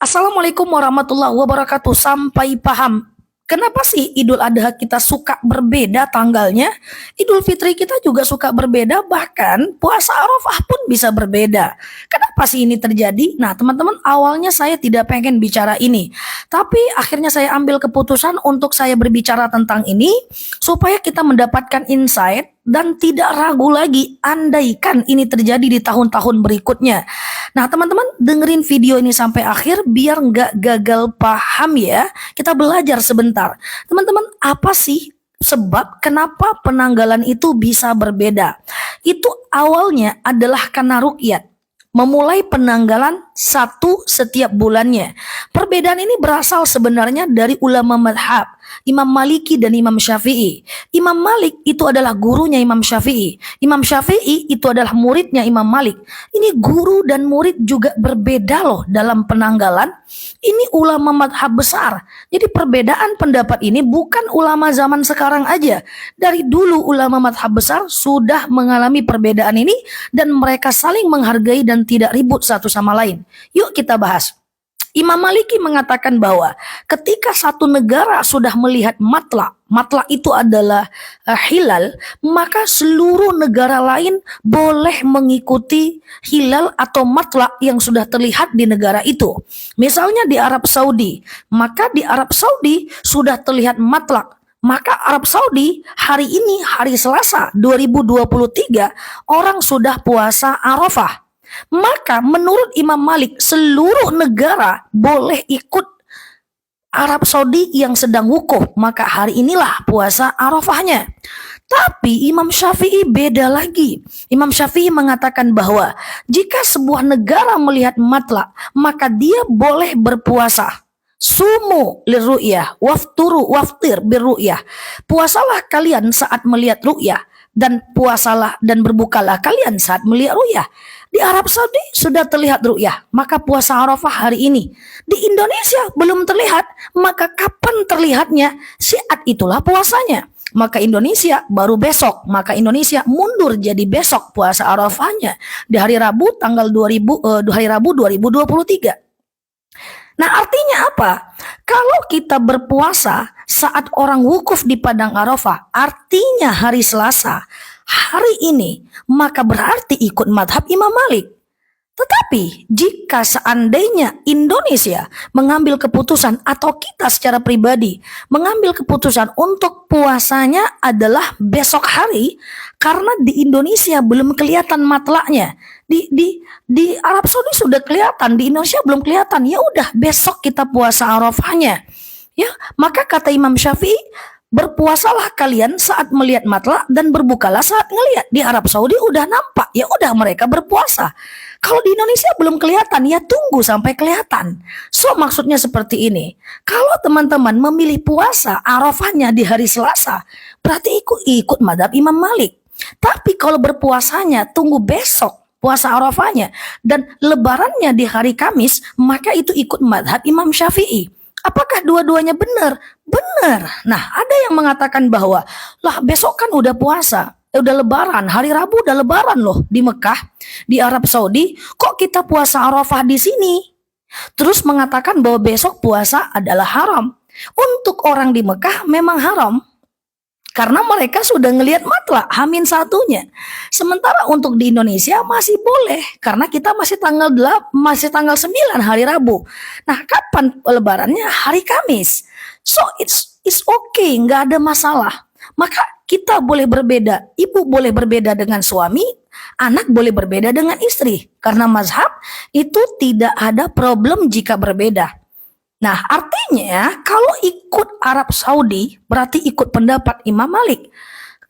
Assalamualaikum warahmatullahi wabarakatuh. Sampai paham. Kenapa sih Idul Adha kita suka berbeda tanggalnya? Idul Fitri kita juga suka berbeda, bahkan puasa Arafah pun bisa berbeda. Kenapa sih ini terjadi? Nah, teman-teman, awalnya saya tidak pengen bicara ini. Tapi akhirnya saya ambil keputusan untuk saya berbicara tentang ini supaya kita mendapatkan insight dan tidak ragu lagi andaikan ini terjadi di tahun-tahun berikutnya. Nah, teman-teman, dengerin video ini sampai akhir biar nggak gagal paham ya. Kita belajar sebentar. Teman-teman, apa sih sebab kenapa penanggalan itu bisa berbeda? Itu awalnya adalah karena ruqyat. Memulai penanggalan satu setiap bulannya. Perbedaan ini berasal sebenarnya dari ulama madhab, Imam Maliki dan Imam Syafi'i. Imam Malik itu adalah gurunya Imam Syafi'i. Imam Syafi'i itu adalah muridnya Imam Malik. Ini guru dan murid juga berbeda loh dalam penanggalan. Ini ulama madhab besar. Jadi perbedaan pendapat ini bukan ulama zaman sekarang aja. Dari dulu ulama madhab besar sudah mengalami perbedaan ini dan mereka saling menghargai dan tidak ribut satu sama lain. Yuk kita bahas. Imam Maliki mengatakan bahwa ketika satu negara sudah melihat matla itu adalah hilal, maka seluruh negara lain boleh mengikuti hilal atau matla yang sudah terlihat di negara itu. Misalnya di Arab Saudi, maka di Arab Saudi sudah terlihat matla. Maka Arab Saudi hari ini, hari Selasa 2023, orang sudah puasa Arafah. Maka menurut Imam Malik seluruh negara boleh ikut Arab Saudi yang sedang wukuf. Maka hari inilah puasa Arafahnya. Tapi Imam Syafi'i beda lagi. Imam Syafi'i mengatakan bahwa jika sebuah negara melihat matla, maka dia boleh berpuasa. Sumu lirru'yah, wafturu waftir birru'yah. Puasalah kalian saat melihat ru'yah, dan puasalah dan berbukalah kalian saat melihat ru'yah. Di Arab Saudi sudah terlihat ru'yah, maka puasa Arafah hari ini. Di Indonesia belum terlihat, maka kapan terlihatnya? Saat itulah puasanya. Maka Indonesia baru besok, maka Indonesia mundur jadi besok puasa Arafahnya di hari Rabu tanggal 2023. Nah, artinya apa? Kalau kita berpuasa saat orang wukuf di Padang Arafah, artinya hari Selasa, hari ini, maka berarti ikut madhab Imam Malik. Tetapi jika seandainya Indonesia mengambil keputusan atau kita secara pribadi mengambil keputusan untuk puasanya adalah besok hari, karena di Indonesia belum kelihatan matlaknya. Di Arab Saudi sudah kelihatan, di Indonesia belum kelihatan. Ya udah, besok kita puasa Arafahnya. Ya, maka kata Imam Syafi'i, berpuasalah kalian saat melihat matla dan berbukalah saat ngelihat. Di Arab Saudi udah nampak, ya udah mereka berpuasa. Kalau di Indonesia belum kelihatan, ya tunggu sampai kelihatan. So maksudnya seperti ini. Kalau teman-teman memilih puasa Arafahnya di hari Selasa, berarti ikut madhab Imam Malik. Tapi kalau berpuasanya tunggu besok puasa Arafahnya dan lebarannya di hari Kamis, maka itu ikut madhab Imam Syafi'i. Apakah dua-duanya benar? Benar. Nah, ada yang mengatakan bahwa lah besok kan udah puasa, udah lebaran, hari Rabu udah lebaran loh di Mekah, di Arab Saudi, kok kita puasa Arafah di sini? Terus mengatakan bahwa besok puasa adalah haram. Untuk orang di Mekah memang haram, karena mereka sudah ngelihat matla Hamin satunya. Sementara untuk di Indonesia masih boleh, karena kita masih tanggal 9 hari Rabu. Nah, kapan lebarannya? Hari Kamis. So it's okay, nggak ada masalah. Maka kita boleh berbeda, ibu boleh berbeda dengan suami, anak boleh berbeda dengan istri. Karena mazhab itu tidak ada problem jika berbeda. Nah, artinya kalau ikut Arab Saudi berarti ikut pendapat Imam Malik.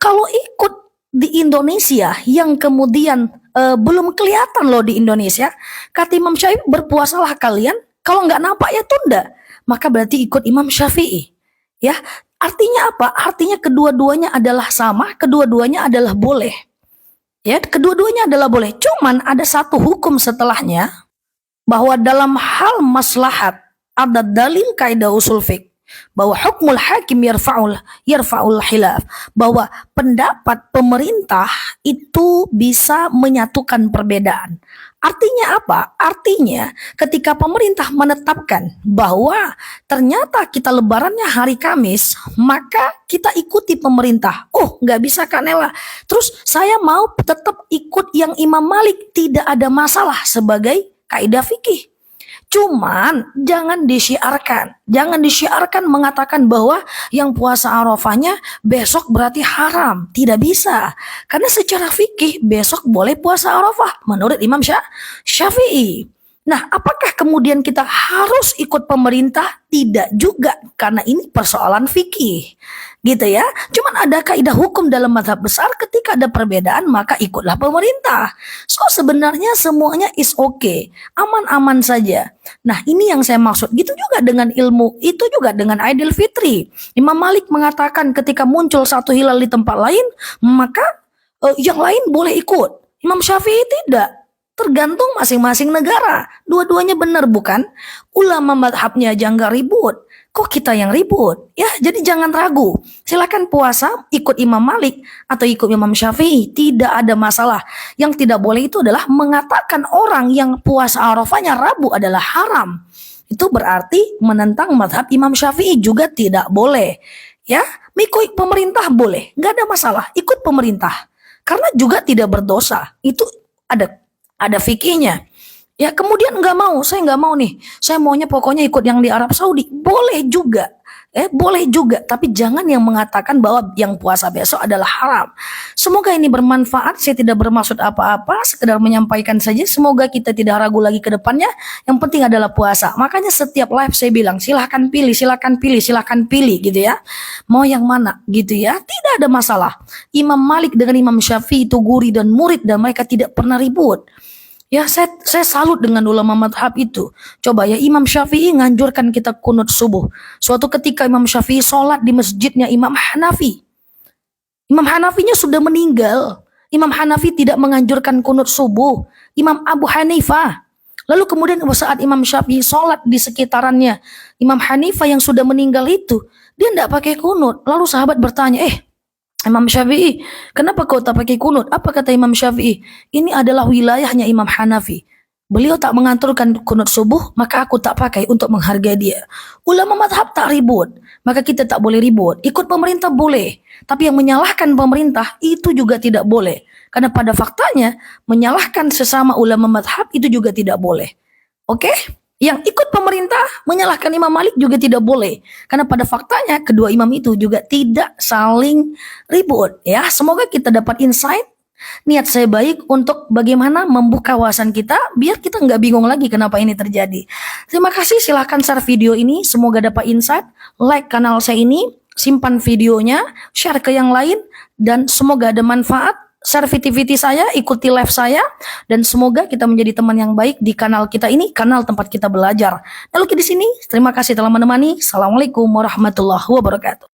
Kalau ikut di Indonesia yang kemudian belum kelihatan loh di Indonesia, kata Imam Syafi'i, berpuasalah kalian, kalau nggak nampak ya tunda. Maka berarti ikut Imam Syafi'i. Ya, artinya apa? Artinya kedua-duanya adalah sama, kedua-duanya adalah boleh. Ya, kedua-duanya adalah boleh. Cuman ada satu hukum setelahnya, bahwa dalam hal maslahat ada dalil kaidah usul fiqh bahwa hukmul hakim yarfa'ul khilaf, bahwa pendapat pemerintah itu bisa menyatukan perbedaan. Artinya apa? Artinya ketika pemerintah menetapkan bahwa ternyata kita lebarannya hari Kamis, maka kita ikuti pemerintah. Oh, nggak bisa Kak Nela. Terus saya mau tetap ikut yang Imam Malik, tidak ada masalah sebagai kaidah fikih. Cuman jangan disiarkan mengatakan bahwa yang puasa Arafahnya besok berarti haram. Tidak bisa. Karena secara fikih besok boleh puasa Arafah menurut Imam Syafi'i. Nah, apakah kemudian kita harus ikut pemerintah? Tidak juga, karena ini persoalan fikih. Gitu ya. Cuman ada kaidah hukum dalam mazhab besar, ketika ada perbedaan maka ikutlah pemerintah. So sebenarnya semuanya is okay, aman-aman saja. Nah, ini yang saya maksud. Gitu juga dengan ilmu, itu juga dengan Idul Fitri. Imam Malik mengatakan ketika muncul satu hilal di tempat lain, maka yang lain boleh ikut. Imam Syafi'i tidak. Tergantung masing-masing negara. Dua-duanya benar bukan? Ulama madhabnya aja nggak ribut. Kok kita yang ribut? Ya, jadi jangan ragu. Silakan puasa, ikut Imam Malik atau ikut Imam Syafi'i. Tidak ada masalah. Yang tidak boleh itu adalah mengatakan orang yang puasa Arafahnya Rabu adalah haram. Itu berarti menentang madhab Imam Syafi'i juga tidak boleh. Ya, ikut pemerintah boleh. Nggak ada masalah. Ikut pemerintah. Karena juga tidak berdosa. Itu ada fikihnya. Ya kemudian saya nggak mau nih. Saya maunya pokoknya ikut yang di Arab Saudi. Boleh juga. Boleh juga. Tapi jangan yang mengatakan bahwa yang puasa besok adalah haram. Semoga ini bermanfaat. Saya tidak bermaksud apa-apa. Sekedar menyampaikan saja. Semoga kita tidak ragu lagi ke depannya. Yang penting adalah puasa. Makanya setiap live saya bilang silahkan pilih, silahkan pilih, silahkan pilih gitu ya. Mau yang mana gitu ya. Tidak ada masalah. Imam Malik dengan Imam Syafi'i itu guru dan murid. Dan mereka tidak pernah ribut. Ya saya salut dengan ulama madhab itu. Coba ya, Imam Syafi'i nganjurkan kita kunut subuh. Suatu ketika Imam Syafi'i sholat di masjidnya Imam Hanafi. Imam Hanafinya sudah meninggal. Imam Hanafi tidak menganjurkan kunut subuh. Imam Abu Hanifah. Lalu kemudian saat Imam Syafi'i sholat di sekitarannya Imam Hanifah yang sudah meninggal itu, dia tidak pakai kunut. Lalu sahabat bertanya, Imam Syafi'i, kenapa kau tak pakai kunut? Apa kata Imam Syafi'i? Ini adalah wilayahnya Imam Hanafi. Beliau tak mengaturkan kunut subuh, maka aku tak pakai untuk menghargai dia. Ulama madhab tak ribut, maka kita tak boleh ribut. Ikut pemerintah boleh, tapi yang menyalahkan pemerintah itu juga tidak boleh. Karena pada faktanya, menyalahkan sesama ulama madhab itu juga tidak boleh. Oke? Yang ikut pemerintah menyalahkan Imam Malik juga tidak boleh. Karena pada faktanya kedua imam itu juga tidak saling ribut. Ya, semoga kita dapat insight. Niat saya baik untuk bagaimana membuka wawasan kita biar kita nggak bingung lagi kenapa ini terjadi. Terima kasih, silahkan share video ini. Semoga dapat insight. Like kanal saya ini, simpan videonya, share ke yang lain, dan semoga ada manfaat. Share video saya, ikuti live saya, dan semoga kita menjadi teman yang baik di kanal kita ini, kanal tempat kita belajar. Lalu di sini, terima kasih telah menemani. Assalamualaikum warahmatullahi wabarakatuh.